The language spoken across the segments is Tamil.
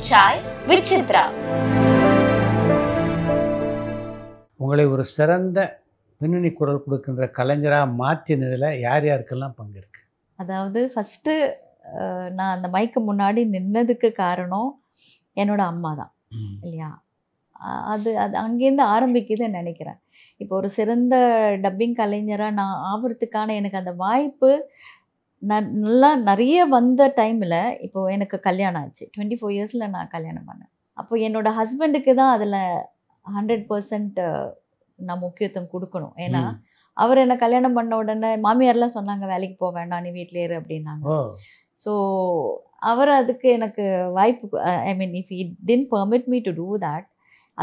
Chai with Chitra. உங்களை ஒரு சிறந்த பின்னணி குரல் கொடுக்கின்ற கலைஞராக மாற்றினதில் யார் யாருக்கெல்லாம் பங்கு இருக்கு? அதாவது ஃபஸ்ட்டு நான் அந்த மைக்கு முன்னாடி நின்னதுக்கு காரணம் என்னோட அம்மா தான் இல்லையா? அது அது அங்கேருந்து ஆரம்பிக்குதுன்னு நினைக்கிறேன். இப்போ ஒரு சிறந்த டப்பிங் கலைஞராக நான் ஆகிறதுக்கான எனக்கு அந்த வாய்ப்பு நல்லா நிறைய வந்த டைமில் இப்போது எனக்கு கல்யாணம் ஆச்சு. 24 இயர்ஸில் நான் கல்யாணம் பண்ணேன். அப்போ என்னோட ஹஸ்பண்டுக்கு தான் அதில் 100% நான் முக்கியத்துவம் கொடுக்கணும். ஏன்னா அவர் என்னை கல்யாணம் பண்ண உடனே மாமியார்லாம் சொன்னாங்க, வேலைக்கு போக வேண்டாம், நீ வீட்டிலே இரு அப்படின்னாங்க. ஸோ அவர் அதுக்கு எனக்கு வாய்ப்பு, I mean if he didn't permit me to do that.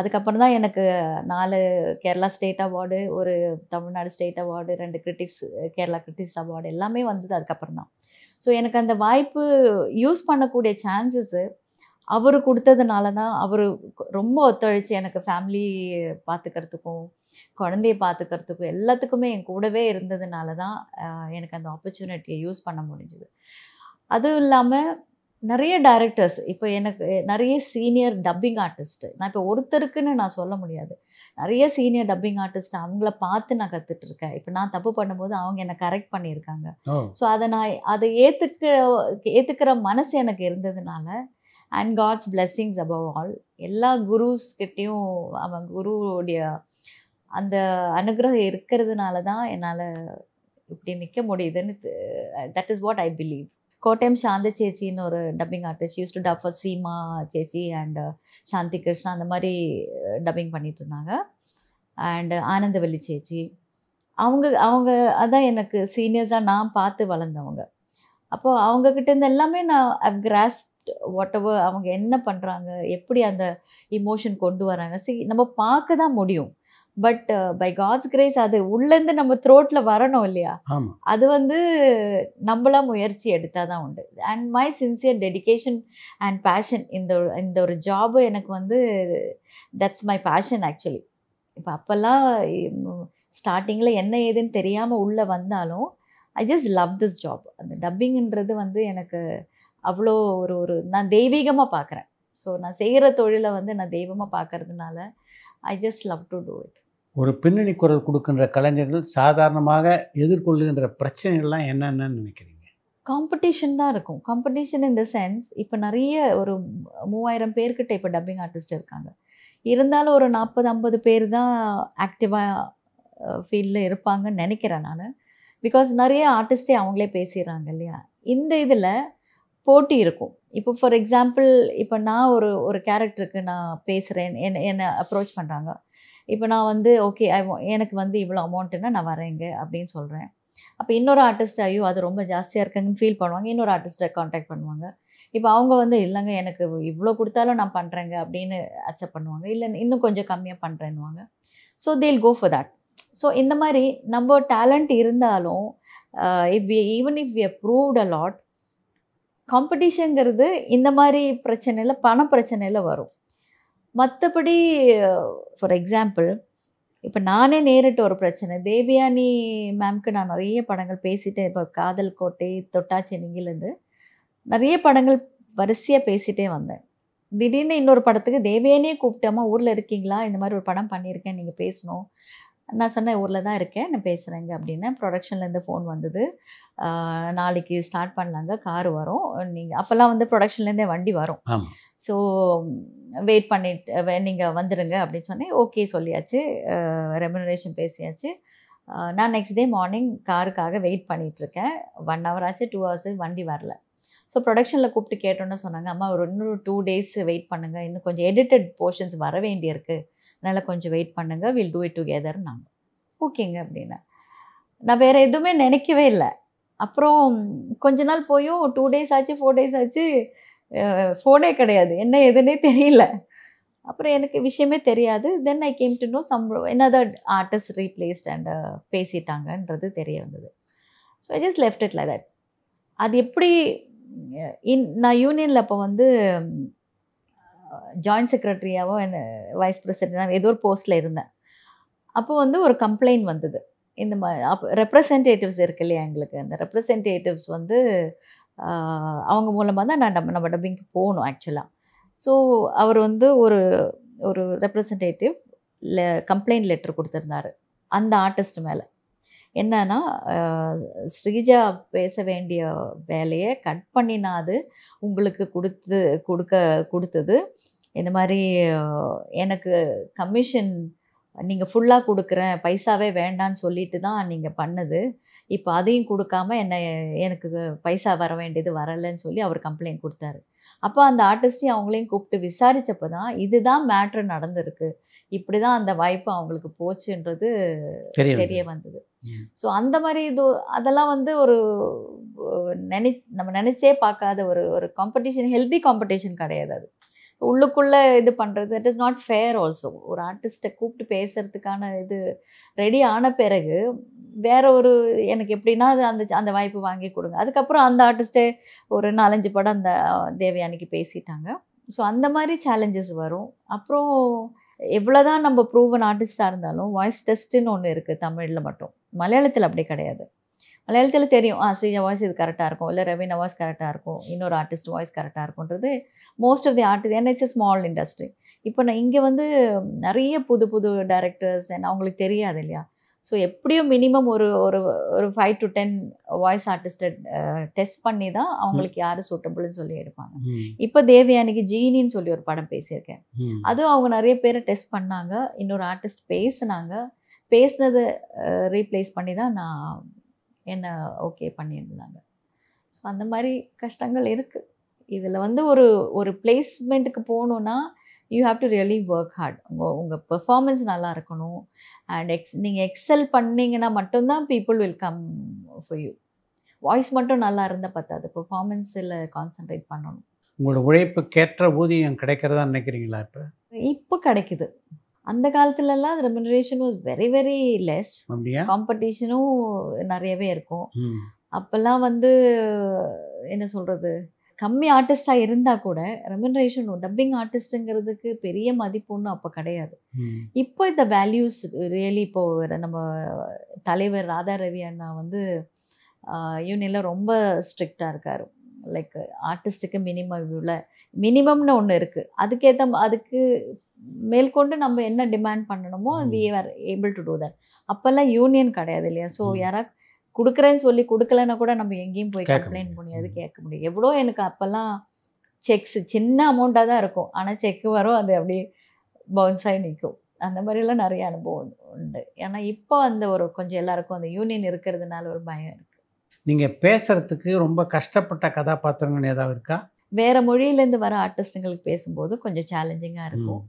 அதுக்கப்புறம் தான் எனக்கு 4 கேரளா ஸ்டேட் அவார்டு, ஒரு Tamil Nadu state award, 2 critics Kerala critics award எல்லாமே வந்தது அதுக்கப்புறம் தான். ஸோ எனக்கு அந்த வாய்ப்பு யூஸ் பண்ணக்கூடிய சான்சஸ்ஸு அவர் கொடுத்ததுனால தான். அவர் ரொம்ப ஒத்துழைச்சி எனக்கு ஃபேமிலி பார்த்துக்கிறதுக்கும் குழந்தைய பார்த்துக்கிறதுக்கும் எல்லாத்துக்குமே என் கூடவே இருந்ததுனால தான் எனக்கு அந்த ஆப்பர்ச்சுனிட்டியை யூஸ் பண்ண முடிஞ்சுது. அதுவும் இல்லாமல் நிறைய டைரக்டர்ஸ், இப்போ எனக்கு நிறைய சீனியர் டப்பிங் ஆர்டிஸ்ட்டு, நான் இப்போ ஒருத்தருக்குன்னு நான் சொல்ல முடியாது, நிறைய சீனியர் டப்பிங் ஆர்டிஸ்ட் அவங்கள பார்த்து நான் கற்றுட்ருக்கேன். இப்போ நான் தப்பு பண்ணும்போது அவங்க என்னை கரெக்ட் பண்ணியிருக்காங்க. ஸோ அதை ஏற்றுக்கிற மனசு எனக்கு இருந்ததுனால, and God's blessings above all, எல்லா குருஸ்கிட்டையும் அவன் குருவுடைய அந்த அனுகிரகம் இருக்கிறதுனால தான் என்னால் இப்படி நிற்க முடியுதுன்னு. That is what I believe. Kottayam Shanthi சேச்சின்னு ஒரு dubbing artist, use to dub for Seema சேச்சி அண்ட் சாந்தி கிருஷ்ணா, அந்த மாதிரி டப்பிங் பண்ணிகிட்டு இருந்தாங்க. அண்டு ஆனந்தவல்லி சேச்சி, அவங்க அதான் எனக்கு சீனியர்ஸாக நான் பார்த்து வளர்ந்தவங்க. அப்போது அவங்கக்கிட்டேருந்து எல்லாமே நான் ஐவ் கிராஸ்ப்ட் வாட் எவர் அவங்க என்ன பண்ணுறாங்க, எப்படி அந்த இமோஷன் கொண்டு வராங்க. நம்ம பார்க்க தான் முடியும், பட் பை காட்ஸ் கிரேஸ் அது உள்ளேருந்து நம்ம த்ரோட்டில் வரணும் இல்லையா? அது நம்மளா முயற்சி எடுத்தால் தான் உண்டு. And my sincere dedication and passion, இந்த ஒரு ஜாபு எனக்கு தட்ஸ் மை பேஷன் ஆக்சுவலி. இப்போ அப்போல்லாம் ஸ்டார்டிங்கில் என்ன ஏதுன்னு தெரியாமல் உள்ளே வந்தாலும் I just love this job. அந்த டப்பிங்கிறது எனக்கு அவ்வளோ ஒரு நான் தெய்வீகமாக பார்க்குறேன். ஸோ நான் செய்கிற தொழிலை நான் தெய்வமாக பார்க்கறதுனால I just love to do it. ஒரு பின்னணி குரல் கொடுக்கின்ற கலைஞர்கள் சாதாரணமாக எதிர்கொள்ளுகின்ற பிரச்சனைகள்லாம் என்னென்னு நினைக்கிறீங்க? காம்படிஷன் தான் இருக்கும். காம்படிஷன் இன் த சென்ஸ், இப்போ நிறைய ஒரு 3000 பேர்கிட்ட இப்போ டப்பிங் ஆர்டிஸ்ட் இருக்காங்க. இருந்தாலும் ஒரு 40-50 பேர் தான் ஆக்டிவாக ஃபீல்டில் இருப்பாங்கன்னு நினைக்கிறேன் நான். பிகாஸ் நிறைய ஆர்டிஸ்டே அவங்களே பேசிடுறாங்க இல்லையா? இந்த இதில் போட்டி இருக்கும். இப்போ ஃபார் எக்ஸாம்பிள், இப்போ நான் ஒரு கேரக்டருக்கு நான் பேசுகிறேன், என்னை அப்ரோச் பண்ணுறாங்க. இப்போ நான் ஓகே எனக்கு இவ்வளோ அமௌண்ட்டுன்னா நான் வரேங்க அப்படின்னு சொல்கிறேன். அப்போ இன்னொரு ஆர்டிஸ்ட் ஐயோ அது ரொம்ப ஜாஸ்தியாக இருக்குங்கன்னு ஃபீல் பண்ணுவாங்க, இன்னொரு ஆர்டிஸ்ட்டை காண்டாக்ட் பண்ணுவாங்க. இப்போ அவங்க இல்லைங்க எனக்கு இவ்வளோ கொடுத்தாலும் நான் பண்ணுறேங்க அப்படின்னு அக்செப்ட் பண்ணுவாங்க, இல்லை இன்னும் கொஞ்சம் கம்மியாக பண்ணுறேன்னுவாங்க. ஸோ தேல் கோ ஃபார் தட். ஸோ இந்த மாதிரி நம்ம டேலண்ட் இருந்தாலும் even if we have proved a lot, காம்படிஷனுங்கிறது இந்த மாதிரி பிரச்சனையில், பண பிரச்சனையில் வரும். மற்றபடி ஃபார் எக்ஸாம்பிள், இப்போ நானே நேரிட்ட ஒரு பிரச்சனை, தேவயானி மேம்க்கு நான் நிறைய படங்கள் பேசிட்டேன். இப்போ காதல் கோட்டை, தொட்டாச்சி நீங்கிலேருந்து நிறைய படங்கள் வரிசையாக பேசிகிட்டே வந்தேன். திடீர்னு இன்னொரு படத்துக்கு தேவயானியே கூப்பிட்டேம்மா ஊரில் இருக்கீங்களா, இந்த மாதிரி ஒரு படம் பண்ணியிருக்கேன், நீங்கள் பேசணும். நான் சொன்னேன் ஊரில் தான் இருக்கேன், நான் பேசுகிறேங்க அப்படின்னு. ப்ரொடக்ஷன்லேருந்து ஃபோன் வந்தது, நாளைக்கு ஸ்டார்ட் பண்ணலாங்க, கார் வரும், நீங்கள் அப்போல்லாம் ப்ரொடக்ஷன்லேருந்தே வண்டி வரும், ஸோ வெயிட் பண்ணிட்டு நீங்கள் வந்துடுங்க அப்படின்னு சொன்னேன். ஓகே சொல்லியாச்சு, ரெமுனரேஷன் பேசியாச்சு. நான் நெக்ஸ்ட் டே மார்னிங் காருக்காக வெயிட் பண்ணிகிட்ருக்கேன். 1 hour ஆச்சு, 2 hours வண்டி வரல. ஸோ ப்ரொடக்ஷனில் கூப்பிட்டு கேட்டோன்னு சொன்னாங்க, அம்மா ஒரு இன்னொரு 2 days வெயிட் பண்ணுங்கள், இன்னும் கொஞ்சம் எடிட்டட் போர்ஷன்ஸ் வர வேண்டியிருக்கு, அதனால் கொஞ்சம் வெயிட் பண்ணுங்கள், வில் டூ இட் டுகெதர். நாங்கள் ஓகேங்க அப்படின்னு. நான் வேறு எதுவுமே நினைக்கவே இல்லை. அப்புறம் கொஞ்ச நாள் போயும் 2 days ஆச்சு, 4 days ஆச்சு, ஃபோனே கிடையாது, என்ன எதுன்னே தெரியல. அப்புறம் எனக்கு விஷயமே தெரியாது. Then I came to know another artist replaced and பேசிட்டாங்கன்றது தெரிய வந்தது. So I just left it like that. அது எப்படி நான் யூனியனில் அப்போ ஜாயின்ட் செக்ரட்டரியாவோ வைஸ் பிரசிடென்டாக ஏதோ ஒரு போஸ்ட்டில் இருந்தேன். அப்போ ஒரு கம்ப்ளைண்ட் வந்தது. இந்த ரெப்ரசன்டேட்டிவ்ஸ் இருக்கு இல்லையா எங்களுக்கு, அந்த ரெப்ரசன்டேட்டிவ்ஸ் வந்து அவங்க மூலமாக தான் நான் நம்ம டப்பிங்க்கு போகணும் ஆக்சுவலாக. ஸோ அவர் வந்து ஒரு ஒரு ரெப்ரசன்டேட்டிவ் கம்ப்ளைண்ட் லெட்டர் கொடுத்துருந்தாரு அந்த ஆர்டிஸ்ட் மேலே. என்னன்னா ஸ்ரீஜா பேச வேண்டிய வேலையை கட் பண்ணினாது உங்களுக்கு கொடுத்தது இந்த மாதிரி எனக்கு கமிஷன் நீங்கள் ஃபுல்லாக கொடுக்குறேன், பைசாவே வேண்டான்னு சொல்லிட்டு தான் நீங்கள் பண்ணது. இப்போ அதையும் கொடுக்காம எனக்கு பைசா வர வேண்டியது வரலைன்னு சொல்லி அவர் கம்ப்ளைண்ட் கொடுத்தாரு. அப்போ அந்த ஆர்டிஸ்டையும் அவங்களையும் கூப்பிட்டு விசாரித்தப்போ தான் இதுதான் மேட்ரு நடந்திருக்கு, இப்படி தான் அந்த வாய்ப்பு அவங்களுக்கு போச்சுன்றது தெரிய வந்தது. ஸோ அந்த மாதிரி அதெல்லாம் வந்து ஒரு நம்ம நினச்சே பார்க்காத ஒரு காம்படிஷன், ஹெல்தி காம்படிஷன் கிடையாது அது. உள்ளுக்குள்ளே இது பண்ணுறது that is not fair also. ஒரு ஆர்டிஸ்ட்டை கூப்பிட்டு பேசுகிறதுக்கான இது ரெடி ஆன பிறகு வேற ஒரு எனக்கு எப்படின்னா அந்த வாய்ப்பு வாங்கி கொடுங்க. அதுக்கப்புறம் அந்த ஆர்டிஸ்ட்டே ஒரு 4-5 படம் அந்த தேவயானிக்கு பேசிட்டாங்க. ஸோ அந்த மாதிரி சேலஞ்சஸ் வரும். அப்புறம் எவ்வளோதான் நம்ம ப்ரூவன் ஆர்டிஸ்டாக இருந்தாலும் வாய்ஸ் டெஸ்ட்டுன்னு ஒன்று இருக்குது தமிழில் மட்டும். மலையாளத்தில் அப்படி கிடையாது. மலையாளத்தில் தெரியும், ஸ்ரீஜா வாய்ஸ் இது கரெக்டாக இருக்கும், இல்லை ரவீனா வாய்ஸ் கரெக்டாக இருக்கும், இன்னொரு ஆர்டிஸ்ட் வாய்ஸ் கரெக்டாக இருக்கும்ன்றது மோஸ்ட் ஆஃப் தி ஆர்டிஸ்ட். ஏன்னா இட்ஸ் எ ஸ்மால் இண்டஸ்ட்ரி. இப்போ நான் இங்கே வந்து நிறைய புது டைரக்டர்ஸ் அவங்களுக்கு தெரியாது இல்லையா. ஸோ எப்படியும் மினிமம் ஒரு 5 to 10 வாய்ஸ் ஆர்டிஸ்ட்டை டெஸ்ட் பண்ணி தான் அவங்களுக்கு யார் சூட்டபுள்னு சொல்லி எடுப்பாங்க. இப்போ தேவயானிக்கு ஜீனின்னு சொல்லி ஒரு படம் பேசியிருக்கேன். அதுவும் அவங்க நிறைய பேரை டெஸ்ட் பண்ணாங்க, இன்னொரு ஆர்டிஸ்ட் பேசினதை ரீப்ளேஸ் பண்ணி தான் என்ன ஓகே பண்ணியிருந்தாங்க. ஸோ அந்த மாதிரி கஷ்டங்கள் இருக்குது. இதில் வந்து ஒரு பிளேஸ்மெண்ட்டுக்கு போகணுன்னா you have to really work hard. உங்கள் பெர்ஃபார்மன்ஸ் நல்லா இருக்கணும். அண்ட் நீங்கள் எக்ஸல் பண்ணிங்கன்னா மட்டும்தான் people will come for you. Voice மட்டும் நல்லா இருந்தால் பத்தாது, பெர்ஃபார்மன்ஸில் கான்சன்ட்ரேட் பண்ணணும். உங்களோட உழைப்புக்கேற்ற ஊதியம் கிடைக்கிறதா நினைக்கிறீங்களா? இப்போ கிடைக்குது. அந்த காலத்துலலாம் remuneration was very very less. காம்படிஷனும் நிறையவே இருக்கும். அப்போல்லாம் வந்து என்ன சொல்கிறது, கம்மி ஆர்டிஸ்டாக இருந்தால் கூட ரெமுனரேஷன் டப்பிங் ஆர்டிஸ்ட்டுங்கிறதுக்கு பெரிய மதிப்பு ஒன்றும் அப்போ கிடையாது. இப்போ இந்த வேல்யூஸ் ரியலி இப்போது நம்ம தலைவர் ராதா ரவி அண்ணா வந்து யூனியனில் ரொம்ப ஸ்ட்ரிக்டாக இருக்கார். லைக் ஆர்டிஸ்ட்டுக்கு மினிமம்னு ஒன்று இருக்குது. அதுக்கு மேற்கொண்டு நம்ம என்ன டிமாண்ட் பண்ணணுமோ we are able to do that. அப்போல்லாம் யூனியன் கிடையாது இல்லையா. ஸோ யாராவது கொடுக்குறேன்னு சொல்லி கொடுக்கலன்னா கூட நம்ம எங்கேயும் போய் கம்ப்ளைண்ட் பண்ணியாது கேட்க முடியும். எவ்வளோ எனக்கு அப்போல்லாம் செக்ஸ் சின்ன அமௌண்ட்டாக தான் இருக்கும், ஆனால் செக்கு வரும், அது அப்படியே பவுன்ஸ் ஆகி நிற்கும். அந்த மாதிரிலாம் நிறைய அனுபவம் உண்டு. ஏன்னா இப்போ அந்த கொஞ்சம் எல்லாருக்கும் அந்த யூனியன் இருக்கிறதுனால ஒரு பயம் இருக்குது. நீங்கள் பேசுகிறதுக்கு ரொம்ப கஷ்டப்பட்ட கதாபாத்திரங்கள் ஏதாவது இருக்கா? வேறு மொழியிலேருந்து வர ஆர்டிஸ்ட்டுங்களுக்கு பேசும்போது கொஞ்சம் சேலஞ்சிங்காக இருக்கும்.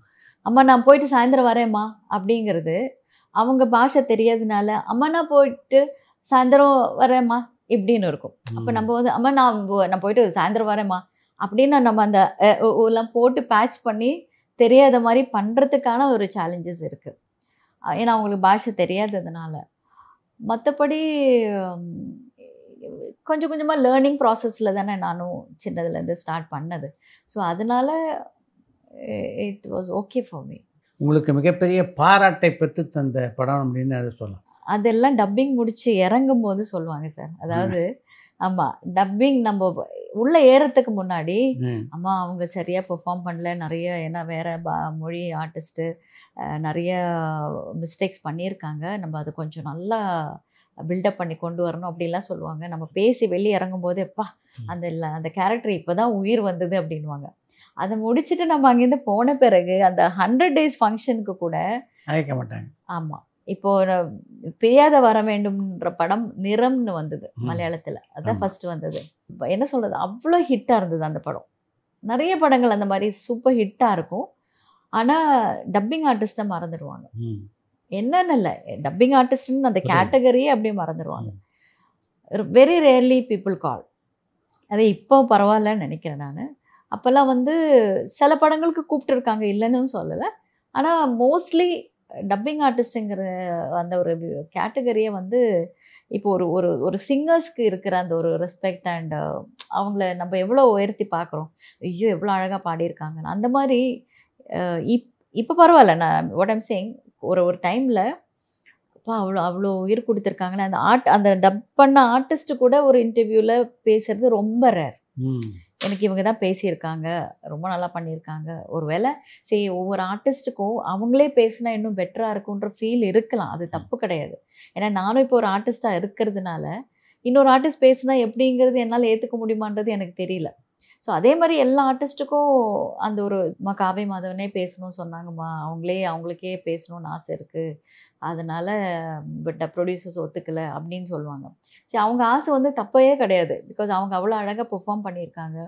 அம்மா நான் போயிட்டு சாயந்தரம் வரேம்மா அப்படிங்கிறது அவங்க பாஷை தெரியாததுனால அம்மா நான் போயிட்டு சாயந்தரம் வரேம்மா இப்படின்னு இருக்கும். அப்போ நம்ம வந்து அம்மா நான் போயிட்டு சாயந்தரம் வரேம்மா அப்படின்னு நம்ம அந்த எல்லாம் போட்டு பேட்ச் பண்ணி தெரியாத மாதிரி பண்ணுறதுக்கான ஒரு சேலஞ்சஸ் இருக்குது. ஏன்னா அவங்களுக்கு பாஷை தெரியாததுனால. மற்றபடி கொஞ்சம் கொஞ்சமாக லேர்னிங் ப்ராசஸில் தானே நானும் சின்னதுலேருந்து ஸ்டார்ட் பண்ணது. ஸோ அதனால it was okay for me. உங்களுக்கு மிகப்பெரிய பாராட்டை பெற்று தந்த படம் அப்படின்னு அதை சொல்லலாம். அதெல்லாம் டப்பிங் முடித்து இறங்கும் போது சொல்லுவாங்க சார். அதாவது ஆமாம், டப்பிங் நம்ம உள்ளே ஏறத்துக்கு முன்னாடி அம்மா அவங்க சரியாக பெர்ஃபார்ம் பண்ணல, நிறைய ஏன்னா வேறு மொழி ஆர்டிஸ்ட்டு நிறைய மிஸ்டேக்ஸ் பண்ணியிருக்காங்க, நம்ம அதை கொஞ்சம் நல்லா பில்டப் பண்ணி கொண்டு வரணும் அப்படின்லாம் சொல்லுவாங்க. நம்ம பேசி வெளியே இறங்கும் போது எப்பா அந்த கேரக்டர் இப்போ தான் உயிர் வந்தது அப்படின்வாங்க. அதை முடிச்சுட்டு நம்ம அங்கேருந்து போன பிறகு அந்த 100 days ஃபங்க்ஷனுக்கு கூட அழைக்க மாட்டாங்க. ஆமாம், இப்போது பிரியாத வர வேண்டும்ன்ற படம் நிறம்னு வந்தது மலையாளத்தில். அதுதான் ஃபஸ்ட்டு வந்தது. என்ன சொல்கிறது, அவ்வளோ ஹிட்டாக இருந்தது அந்த படம். நிறைய படங்கள் அந்த மாதிரி சூப்பர் ஹிட்டாக இருக்கும், ஆனால் டப்பிங் ஆர்டிஸ்ட்டை மறந்துடுவாங்க. என்னென்ன இல்லை, டப்பிங் ஆர்டிஸ்ட்னு அந்த கேட்டகரியே அப்படியே மறந்துடுவாங்க. Very rarely people call. அது இப்போ பரவாயில்லன்னு நினைக்கிறேன் நான். அப்போல்லாம் வந்து சில படங்களுக்கு கூப்பிட்டுருக்காங்க, இல்லைன்னு சொல்லலை. ஆனால் மோஸ்ட்லி டப்பிங் ஆர்டிஸ்ட்டுங்கிற அந்த ஒரு கேட்டகரியை வந்து இப்போ ஒரு சிங்கர்ஸ்க்கு இருக்கிற அந்த ஒரு ரெஸ்பெக்ட் அண்ட் அவங்கள நம்ம எவ்வளோ உயர்த்தி பார்க்குறோம், ஐயோ எவ்வளோ அழகாக பாடியிருக்காங்க. அந்த மாதிரி இப்போ பரவாயில்ல. நான் வாட் ஐம் சேயிங், ஒரு டைமில் அப்பா அவ்வளோ அவ்வளோ உயிர் கொடுத்துருக்காங்களே. அந்த டப் பண்ண ஆர்டிஸ்ட்டு கூட ஒரு இன்டர்வியூவில் பேசுறது ரொம்ப ரேர். எனக்கு இவங்க தான் பேசியிருக்காங்க, ரொம்ப நல்லா பண்ணியிருக்காங்க. ஒரு வேளை சரி ஒவ்வொரு ஆர்டிஸ்ட்டுக்கும் அவங்களே பேசினா இன்னும் பெட்டராக இருக்குன்ற ஃபீல் இருக்கலாம், அது தப்பு கிடையாது. ஏன்னா நானும் இப்போ ஒரு ஆர்டிஸ்ட்டாக இருக்கிறதுனால இன்னொரு ஆர்டிஸ்ட் பேசுனா எப்படிங்கிறது என்னால் ஏற்றுக்க முடியுமான்றது எனக்கு தெரியல. ஸோ அதே மாதிரி எல்லா ஆர்டிஸ்ட்டுக்கும் அந்த ஒரு காவ்யா மாதவனே பேசணும்னு சொன்னாங்கம்மா, அவங்களுக்கே பேசணும்னு ஆசை இருக்குது, அதனால் பட் ப்ரொடியூசர்ஸ் ஒத்துக்கலை அப்படின்னு சொல்லுவாங்க. சரி அவங்க ஆசை வந்து தப்பே கிடையாது, பிகாஸ் அவங்க அவ்வளோ அழகாக பெர்ஃபார்ம் பண்ணியிருக்காங்க.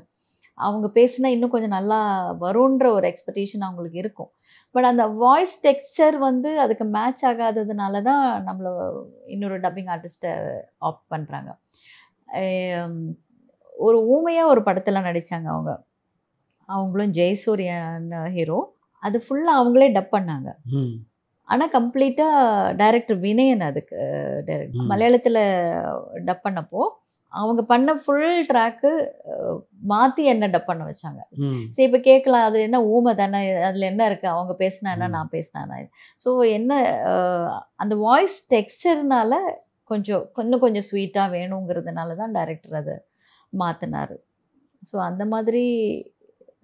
அவங்க பேசினா இன்னும் கொஞ்சம் நல்லா வரும்ன்ற ஒரு எக்ஸ்பெக்டேஷன் அவங்களுக்கு இருக்கும். பட் அந்த வாய்ஸ் டெக்ஸ்சர் வந்து அதுக்கு மேட்ச் ஆகாததுனால தான் நம்மளை இன்னொரு டப்பிங் ஆர்டிஸ்ட்டை ஆப்ட் பண்ணுறாங்க. ஒரு ஊமையாக ஒரு படத்தில் நடித்தாங்க அவங்களும் ஜெயசூரியன் ஹீரோ. அது ஃபுல்லாக அவங்களே டப் பண்ணாங்க. ஆனால் கம்ப்ளீட்டாக டைரக்டர் வினயன் அதுக்கு மலையாளத்தில் டப் பண்ணப்போ அவங்க பண்ண ஃபுல் ட்ராக்கு மாற்றி என்ன டப் பண்ண வச்சாங்க. சரி இப்போ கேட்கலாம், அது என்ன ஊமை தானே, அதில் என்ன இருக்குது, அவங்க பேசினா என்ன நான் பேசினா. ஸோ என்ன அந்த வாய்ஸ் டெக்ஸ்சர்னால கொஞ்சம் ஸ்வீட்டாக வேணுங்கிறதுனால தான் டைரக்டர் அதை மாற்றினார். ஸோ அந்த மாதிரி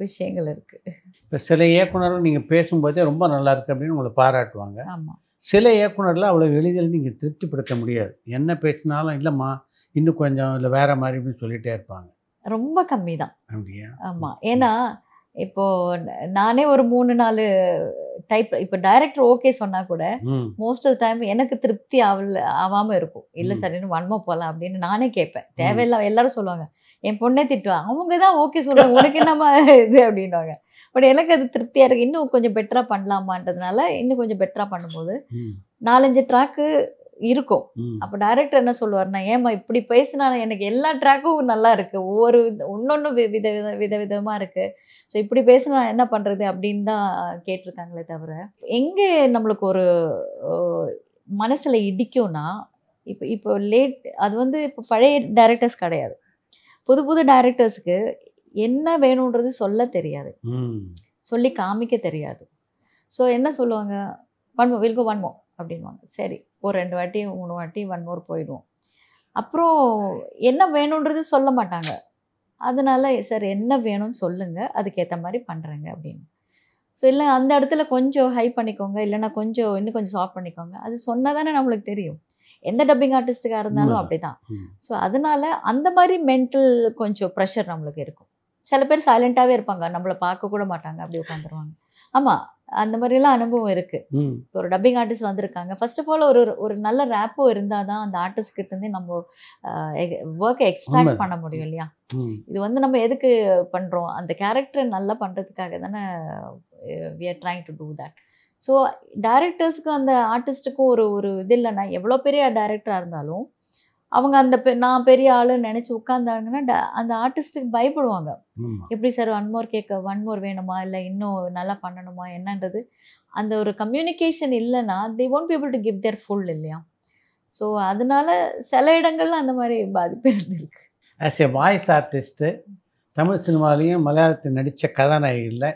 விஷயங்கள் இருக்குது. இப்போ சில இயக்குனர்கள் நீங்கள் பேசும்போதே ரொம்ப நல்லா இருக்குது அப்படின்னு உங்களை பாராட்டுவாங்க. ஆமாம். சில இயக்குனரில் அவ்வளோ எளிதில் நீங்கள் திருப்திப்படுத்த முடியாது. என்ன பேசினாலும் இல்லைம்மா இன்னும் கொஞ்சம் இல்லை வேறு மாதிரி அப்படின்னு சொல்லிகிட்டே இருப்பாங்க. ரொம்ப கம்மி தான். அப்படியா? ஆமாம். ஏன்னா இப்போது நானே ஒரு 3-4 டைப் இப்போ டைரக்டர் ஓகே சொன்னால் கூட மோஸ்ட் ஆஃப் த டைம் எனக்கு திருப்தி ஆகாமல் இருக்கும். இல்லை சார் இன்னும் வன்மோ போகலாம் அப்படின்னு நானே கேட்பேன். தேவையில்லை எல்லாரும் சொல்லுவாங்க, என் பொண்ணே திட்டுவாங்க, அவங்க தான் ஓகே சொல்லுவாங்க உனக்கு என்னம்மா இது அப்படின்வாங்க. பட் எனக்கு அது திருப்தியாக இருக்குது, இன்னும் கொஞ்சம் பெட்டராக பண்ணலாமான்றதுனால இன்னும் கொஞ்சம் பெட்டராக பண்ணும்போது 4-5 ட்ராக்கு இருக்கும். அப்போ டைரக்டர் என்ன சொல்லுவார்னா, ஏம்மா இப்படி பேசினா எனக்கு எல்லா ட்ராக்கும் நல்லா இருக்குது, ஒவ்வொரு ஒன்னொன்று விதவிதமாக இருக்குது, ஸோ இப்படி பேசினா என்ன பண்ணுறது அப்படின்னு தான் கேட்டிருக்காங்களே தவிர எங்கே நம்மளுக்கு ஒரு மனசில் இடிக்கும்னா இப்போ லேட் அது வந்து இப்போ பழைய டைரக்டர்ஸ் கிடையாது, புது டைரக்டர்ஸுக்கு என்ன வேணுன்றது சொல்ல தெரியாது, சொல்லி காமிக்க தெரியாது. ஸோ என்ன சொல்லுவாங்க, வில்கோ வன்மோ அப்படின்வாங்க. சரி ஒரு 2 வாட்டி 3 வாட்டி 1 மோர் போயிடுவோம். அப்புறம் என்ன வேணுன்றது சொல்ல மாட்டாங்க. அதனால சார் என்ன வேணும்னு சொல்லுங்கள், அதுக்கேற்ற மாதிரி பண்ணுறேங்க அப்படின்னு. ஸோ இல்லை அந்த இடத்துல கொஞ்சம் ஹை பண்ணிக்கோங்க, இல்லைன்னா இன்னும் கொஞ்சம் சாஃப்ட் பண்ணிக்கோங்க, அது சொன்னால் தானே நம்மளுக்கு தெரியும். எந்த டப்பிங் ஆர்டிஸ்ட்டுக்காக இருந்தாலும் அப்படி தான். ஸோ அதனால் அந்த மாதிரி மென்டல் கொஞ்சம் ப்ரெஷர் நம்மளுக்கு இருக்கும். சில பேர் சைலண்ட்டாகவே இருப்பாங்க, நம்மளை பார்க்க கூட மாட்டாங்க, அப்படி உட்காந்துருவாங்க. ஆமாம், அந்த மாதிரிலாம் அனுபவம் இருக்குது. இப்போ ஒரு டப்பிங் ஆர்டிஸ்ட் வந்திருக்காங்க, ஃபர்ஸ்ட் ஆஃப் ஆல் ஒரு நல்ல ரேப்போ இருந்தால் தான் அந்த ஆர்டிஸ்ட் கிட்டேருந்தே நம்ம ஒர்க்கை எக்ஸ்ட்ராக்ட் பண்ண முடியும் இல்லையா. இது வந்து நம்ம எதுக்கு பண்ணுறோம், அந்த கேரக்டரை நல்லா பண்ணுறதுக்காக தானே we are trying to do that. So டைரக்டர்ஸுக்கும் அந்த ஆர்டிஸ்ட்டுக்கும் ஒரு இது இல்லைன்னா, எவ்வளோ பெரிய டைரக்டராக இருந்தாலும் அவங்க நான் பெரிய ஆளுன்னு நினச்சி உட்காந்தாங்கன்னா அந்த ஆர்டிஸ்ட்டுக்கு பயப்படுவாங்க. எப்படி சார் 1 மோர் வேணுமா, இல்லை இன்னும் நல்லா பண்ணணுமா என்னன்றது அந்த ஒரு கம்யூனிகேஷன் இல்லைன்னா they won't be able to give their full இல்லையா. ஸோ அதனால சில இடங்கள்ல அந்த மாதிரி பாதிப்பு இருந்திருக்கு. As a voice artist Tamil சினிமாலையும் மலையாளத்தில் நடித்த கதாநாயகியில்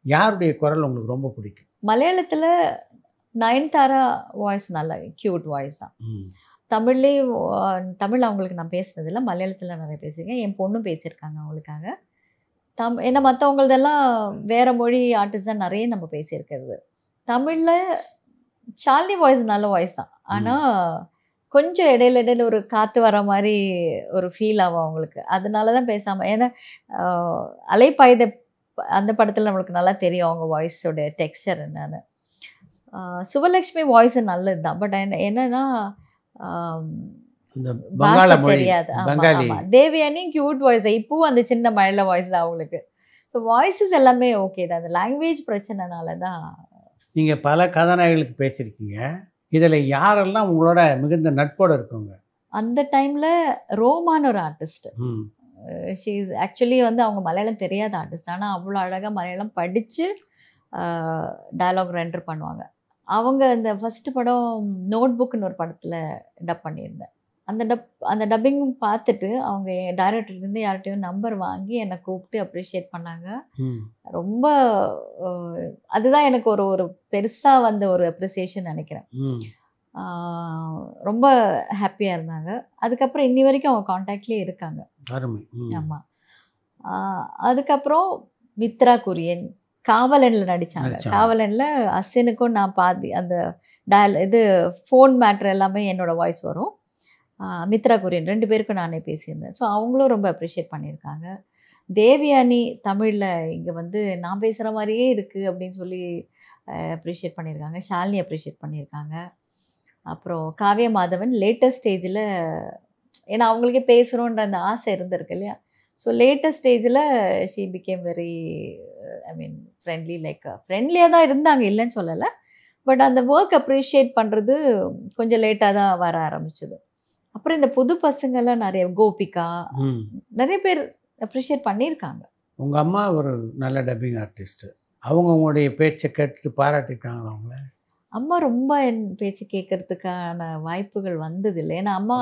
யாருடைய குரல் உங்களுக்கு ரொம்ப பிடிக்கும்? மலையாளத்தில் நயன்தாரா வாய்ஸ் நல்ல க்யூட் வாய்ஸ் தான். தமிழ் அவங்களுக்கு நான் பேசுனதில்லை, மலையாளத்தில் நிறைய பேசியிருக்கேன், என் பொண்ணும் பேசியிருக்காங்க அவங்களுக்காக. ஏன்னா மற்றவங்களதெல்லாம் வேறு மொழி ஆர்டிஸ்ட் தான் நிறைய நம்ம பேசியிருக்கிறது. தமிழில் ஷாலினி வாய்ஸ் நல்ல வாய்ஸ் தான், ஆனால் கொஞ்சம் இடையில ஒரு காற்று வர மாதிரி ஒரு ஃபீல் ஆகும் அவங்களுக்கு, அதனால தான் பேசாமல். ஏன்னா அலைப்பாயுத அந்த படத்தில் நம்மளுக்கு நல்லா தெரியும் அவங்க வாய்ஸோட டெக்ஸ்சர் என்னன்னு. சுவலக்ஷ்மி வாய்ஸ் நல்லது தான், பட் என்னன்னா தெரியாது. தேவயானியும் கியூட் வாய்ஸ், இப்பவும் அந்த சின்ன மழை வாய்ஸ் தான் அவங்களுக்கு. ஸோ வாய்ஸஸ் எல்லாமே ஓகே தான், அந்த லாங்குவேஜ் பிரச்சனைனால தான். நீங்கள் பல கதாநாயகிகளுக்கு பேசியிருக்கீங்க, இதில் யாரெல்லாம் உங்களோட மிகுந்த நட்போடு இருக்குங்க? அந்த டைமில் ரோமான்னு ஒரு ஆர்டிஸ்ட், ஷீ இஸ் ஆக்சுவலி வந்து அவங்க மலையாளம் தெரியாத ஆர்டிஸ்ட், ஆனால் அவ்வளோ அழகாக மலையாளம் படித்து டயலாக் ரெண்டர் பண்ணுவாங்க. அவங்க இந்த ஃபஸ்ட்டு படம் நோட் புக்குன்னு ஒரு படத்தில் டப் பண்ணியிருந்தேன். அந்த டப்பிங் பார்த்துட்டு அவங்க டைரக்டர்லேருந்து யார்கிட்டையும் நம்பர் வாங்கி என்னை கூப்பிட்டு அப்ரிஷியேட் பண்ணாங்க. ரொம்ப அதுதான் எனக்கு ஒரு பெருசாக வந்த ஒரு அப்ரிசியேஷன் நினைக்கிறேன். ரொம்ப ஹாப்பியாக இருந்தாங்க. அதுக்கப்புறம் இன்னி வரைக்கும் அவங்க காண்டாக்ட்லேயே இருக்காங்க. அருமை. ஆமாம். அதுக்கப்புறம் மித்ரா குரியன் காவலனில் நடித்தாங்க. காவலனில் அசினுக்கும் நான் பாதி அந்த இது ஃபோன் மேட்ரு எல்லாமே என்னோடய வாய்ஸ் வரும். மித்ரா குரியன் 2 பேருக்கும் நானே பேசியிருந்தேன். ஸோ அவங்களும் ரொம்ப அப்ரிஷியேட் பண்ணியிருக்காங்க. தேவயானி தமிழில் இங்கே வந்து நான் பேசுகிற மாதிரியே இருக்குது அப்படின்னு சொல்லி அப்ரிஷியேட் பண்ணியிருக்காங்க. ஷாலினி அப்ரிஷியேட் பண்ணியிருக்காங்க. அப்புறம் காவ்யா மாதவன் லேட்டஸ்ட் ஸ்டேஜில், ஏன்னா அவங்களுக்கே பேசுகிறோன்ற அந்த ஆசை இருந்திருக்கு இல்லையா. ஸோ லேட்டஸ்ட் ஸ்டேஜில் ஷீ பிகேம் வெரி ஃப்ரெண்ட்லி, ஃப்ரெண்ட்லியாக தான் இருந்தாங்க, இல்லைன்னு சொல்லலை. பட் அந்த ஒர்க் அப்ரிஷியேட் பண்ணுறது கொஞ்சம் லேட்டாக தான் வர ஆரம்பிச்சது. அப்புறம் இந்த புது பசங்கள்லாம் நிறைய கோபிகா நிறைய பேர் அப்ரிஷியேட் பண்ணியிருக்காங்க. உங்கள் அம்மா ஒரு நல்ல டப்பிங் ஆர்டிஸ்ட்டு, அவங்க உங்களுடைய பேச்சை கேட்டுட்டு பாராட்டிருக்காங்களா அவங்கள? அம்மா ரொம்ப என் பேச்சு கேட்கறதுக்கான வாய்ப்புகள் வந்ததில்லை. ஏன்னா அம்மா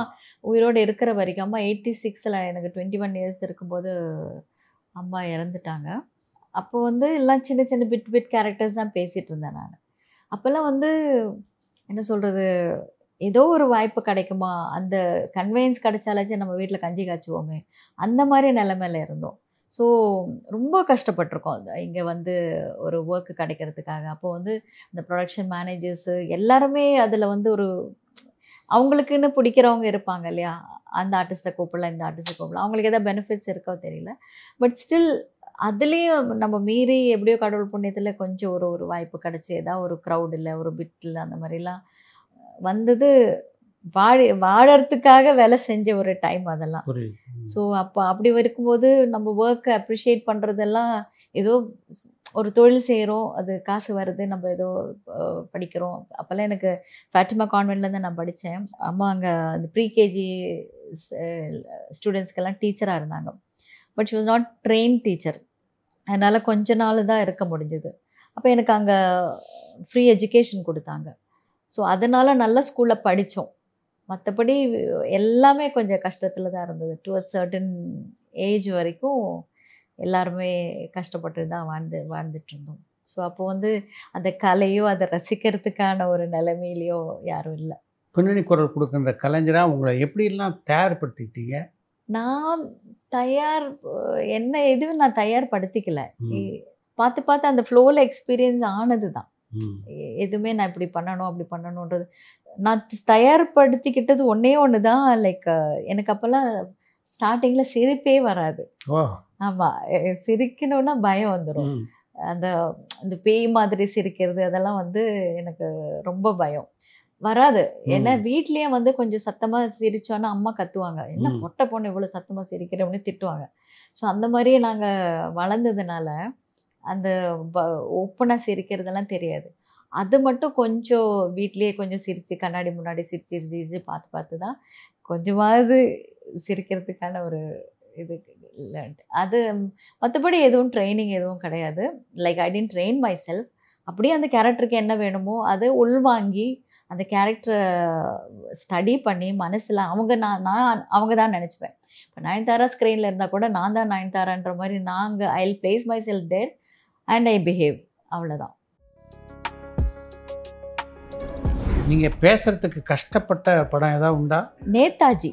உயிரோடு இருக்கிற வரைக்கும், அம்மா 86 எனக்கு 21 இயர்ஸ் இருக்கும்போது அம்மா இறந்துட்டாங்க. அப்போ வந்து எல்லாம் சின்ன சின்ன பிட் கேரக்டர்ஸ் தான் பேசிகிட்டு இருந்தேன் நான். அப்போல்லாம் வந்து என்ன சொல்கிறது, ஏதோ ஒரு வாய்ப்பு கிடைக்குமா, அந்த கன்வீனியன்ஸ் கிடைச்சாலாச்சும் நம்ம வீட்டில் கஞ்சி காய்ச்சுவோமே, அந்த மாதிரி நிலைமையில இருந்தோம். ஸோ ரொம்ப கஷ்டப்பட்டிருக்கோம் இங்கே வந்து ஒரு ஒர்க்கு கிடைக்கிறதுக்காக. அப்போ வந்து இந்த ப்ரொடக்ஷன் மேனேஜர்ஸு எல்லாருமே அதில் வந்து ஒரு அவங்களுக்குன்னு பிடிக்கிறவங்க இருப்பாங்க இல்லையா. அந்த ஆர்டிஸ்ட்டை கூப்பிடலாம், இந்த ஆர்டிஸ்ட்டை கூப்பிடலாம், அவங்களுக்கு எதாவது பெனிஃபிட்ஸ் இருக்கோ தெரியல. பட் ஸ்டில் அதுலேயும் நம்ம மீறி எப்படியோ கடவுள் புண்ணியத்தில் கொஞ்சம் ஒரு வாய்ப்பு கிடச்சி, ஏதாவது ஒரு க்ரௌடில் ஒரு பிட்டில் அந்த மாதிரிலாம் வந்தது. வாழறதுக்காக வேலை செஞ்ச ஒரு டைம் அதெல்லாம். ஸோ அப்போ அப்படி இருக்கும்போது நம்ம ஒர்க்கை அப்ரிஷியேட் பண்ணுறதெல்லாம் ஏதோ ஒரு தொழில் செய்கிறோம், அது காசு வருது, நம்ம ஏதோ படிக்கிறோம். அப்போல்லாம் எனக்கு ஃபேட்டிமா கான்வென்ட்லேருந்து நான் படித்தேன். அம்மா அங்கே அந்த ப்ரீகேஜி ஸ்டூடெண்ட்ஸ்க்கெல்லாம் டீச்சராக இருந்தாங்க. But she was not train teacher. அதனால் கொஞ்ச நாள் தான் இருக்க முடிஞ்சது. அப்போ எனக்கு அங்கே ஃப்ரீ எஜுகேஷன் கொடுத்தாங்க. ஸோ அதனால் நல்ல ஸ்கூலில் படித்தோம். மற்றபடி எல்லாமே கொஞ்சம் கஷ்டத்தில் தான் இருந்தது. டு அ சர்டன் ஏஜ் வரைக்கும் எல்லாருமே கஷ்டப்பட்டு தான் வாழ்ந்துட்டுருந்தோம். ஸோ அப்போ வந்து அந்த கலையோ அதை ரசிக்கிறதுக்கான ஒரு நிலைமையிலையோ யாரும் இல்லை. பின்னணி குரல் கொடுக்குற கலைஞராக உங்களை எப்படிலாம் தயார்படுத்திக்கிட்டீங்க? நான் எதுவும் நான் தயார்படுத்திக்கல. பார்த்து அந்த ஃப்ளோவில் எக்ஸ்பீரியன்ஸ் ஆனது தான். எதுவுமே நான் இப்படி பண்ணணும் அப்படி பண்ணணுன்றது நான் தயார்படுத்திக்கிட்டது ஒன்று தான். எனக்கு அப்போல்லாம் ஸ்டார்டிங்கில் சிரிப்பே வராது. ஆமாம், சிரிக்கணுன்னா பயம் வந்துடும். அந்த பேய் மாதிரி சிரிக்கிறது அதெல்லாம் வந்து எனக்கு ரொம்ப பயம் வராது. ஏன்னா வீட்லேயே வந்து கொஞ்சம் சத்தமாக சிரித்தோன்னா அம்மா கத்துவாங்க, என்ன பொட்டை பொண்ணு இவ்வளோ சத்தமாக சிரிக்கிற அப்படின்னு திட்டுவாங்க. ஸோ அந்த மாதிரியே நாங்கள் வளர்ந்ததுனால அந்த ஓப்பனாக சிரிக்கிறதெல்லாம் தெரியாது. அது மட்டும் கொஞ்சம் வீட்லேயே கொஞ்சம் சிரித்து கண்ணாடி முன்னாடி சிரித்து பார்த்து தான் கொஞ்சமாவது சிரிக்கிறதுக்கான ஒரு இது இல்லைன்ட்டு. அது மற்றபடி எதுவும் ட்ரைனிங் எதுவும் கிடையாது. I didn't train my self. அப்படியே அந்த கேரக்டருக்கு என்ன வேணுமோ அதை உள்வாங்கி அந்த கேரக்டரை ஸ்டடி பண்ணி மனசில் அவங்க தான் நினச்சிப்பேன். இப்போ நயன்தாரா ஸ்க்ரீனில் இருந்தால் கூட நான் தான் நயன்தாரான்ற மாதிரி I will place my self there and I behave, அவ்வளோதான். நீங்கள் பேசுகிறதுக்கு கஷ்டப்பட்ட படம் ஏதாவது உண்டா? நேதாஜி.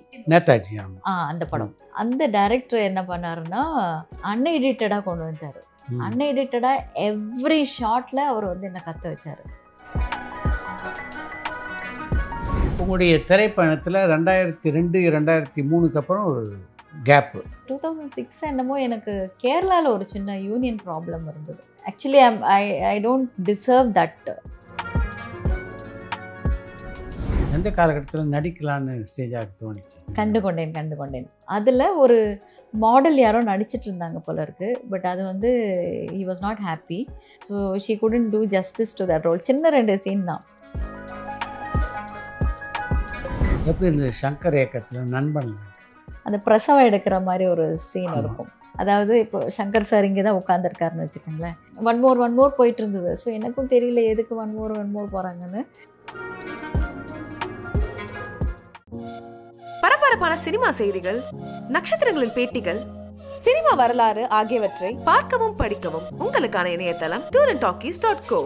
அந்த படம். அந்த டைரக்டர் என்ன பண்ணாருன்னா அன்எடிட்டடாக கொண்டு வந்தார். அன்எடிட்டடாக எவ்ரி ஷாட்டில் அவர் வந்து என்னை கற்று வச்சார். உங்களுடைய திரைப்பயணத்தில் 2002 2003 அப்புறம் ஒரு கேப்பு. 2006 என்னமோ எனக்கு கேரளாவில் ஒரு சின்ன யூனியன் ப்ராப்ளம் இருந்தது. Actually I don't deserve that. எந்த காலகட்டத்தில் நடிக்கலான்னு ஸ்டேஜாக தோணுச்சு? கண்டுகொண்டேன். அதில் ஒரு மாடல் யாரோ நடிச்சிட்டு இருந்தாங்க போல இருக்கு. பட் அது வந்து he was not happy. So she couldn't do justice to that role. சின்ன 2 சீன் தான். எப்படி இருந்தது சங்கர் இயக்கத்தில் நண்பன்? அந்த பிரசவம் எடுக்கிற மாதிரி ஒரு சீன் இருக்கும். அதாவது இப்போ சங்கர் சார் இங்கே தான் உட்காந்துருக்காருன்னு வச்சுக்கோங்களேன். ஒன் மோர் போயிட்டு இருந்தது. ஸோ எனக்கும் தெரியல எதுக்கு ஒன் மோர் போகிறாங்கன்னு. பரபரப்பான சினிமா செய்திகள், நட்சத்திரங்களின் பேட்டிகள், சினிமா வரலாறு ஆகியவற்றை பார்க்கவும் படிக்கவும் உங்களுக்கான இணையதளம் tourantalkies.co.